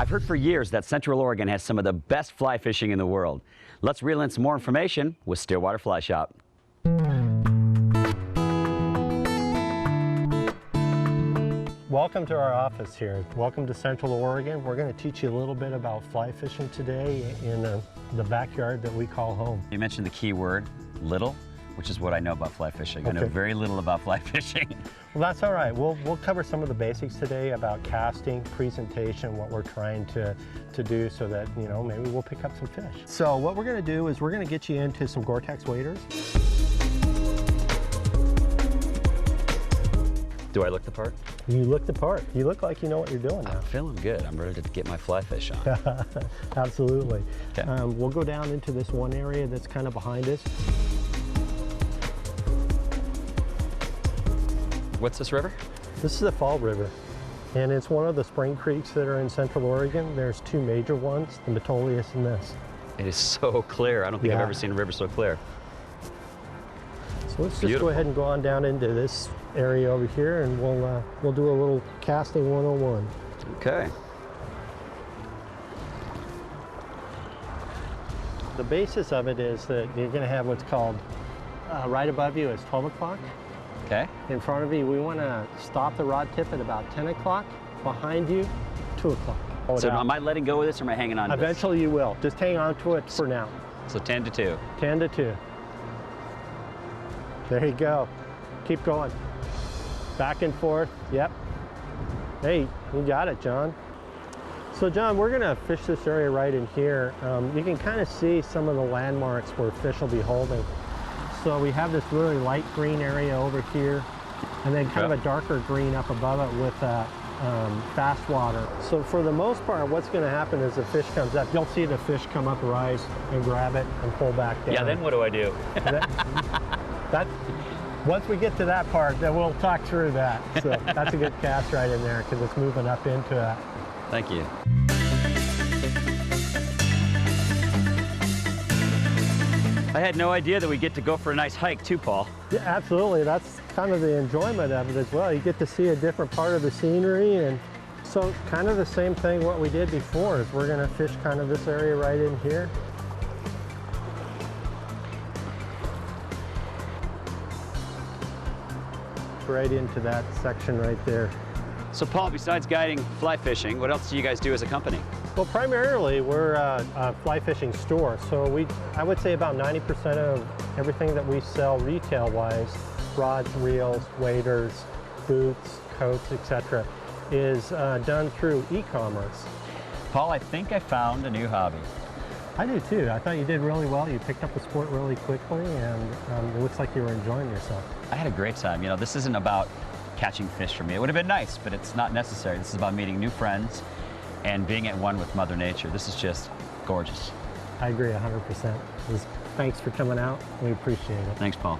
I've heard for years that Central Oregon has some of the best fly fishing in the world. Let's reel in some more information with Stillwater Fly Shop. Welcome to our office here. Welcome to Central Oregon. We're going to teach you a little bit about fly fishing today in the backyard that we call home. You mentioned the key word, little, which is what I know about fly fishing. Okay. I know very little about fly fishing. Well, that's all right. We'll cover some of the basics today about casting, presentation, what we're trying to do so that, you know, maybe we'll pick up some fish. So what we're going to do is we're going to get you into some Gore-Tex waders. Do I look the part? You look the part. You look like you know what you're doing now. I'm feeling good. I'm ready to get my fly fish on. Absolutely. Okay. We'll go down into this one area that's kind of behind us. What's this river? This is the Fall River, and it's one of the spring creeks that are in Central Oregon. There's two major ones, the Metolius and this. It is so clear. I don't think I've Yeah. ever seen a river so clear. So let's just Beautiful. go ahead and go on down into this area over here, and we'll do a little casting 101. Okay. The basis of it is that you're going to have what's called, right above you is 12 o'clock. Okay. In front of you, we want to stop the rod tip at about 10 o'clock. Behind you, 2 o'clock. So am I letting go of this or am I hanging on to this? Eventually you will. Just hang on to it for now. So 10 to 2. 10 to 2. There you go. Keep going. Back and forth. Yep. Hey, you got it, John. So John, we're going to fish this area right in here. You can kind of see some of the landmarks where fish will be holding. So we have this really light green area over here, and then kind of a darker green up above it with fast water. So for the most part, what's going to happen is the fish comes up. You'll see the fish come up, rise, and grab it and pull back down. Yeah, then what do I do? Once we get to that part, then we'll talk through that. So that's a good cast right in there because it's moving up into it. Thank you. I had no idea that we get to go for a nice hike too, Paul. Yeah, absolutely. That's kind of the enjoyment of it as well. You get to see a different part of the scenery, and so kind of the same thing what we did before is we're going to fish kind of this area right in here. Right into that section right there. So Paul, besides guiding fly fishing, what else do you guys do as a company? Well, primarily we're a fly fishing store, so I would say about 90% of everything that we sell retail-wise, rods, reels, waders, boots, coats, etc., is done through e-commerce. Paul, I think I found a new hobby. I do too. I thought you did really well. You picked up the sport really quickly, and it looks like you were enjoying yourself. I had a great time. You know, this isn't about catching fish for me. It would have been nice, but it's not necessary. This is about meeting new friends and being at one with Mother Nature. This is just gorgeous. I agree 100%. Thanks for coming out. We appreciate it. Thanks, Paul.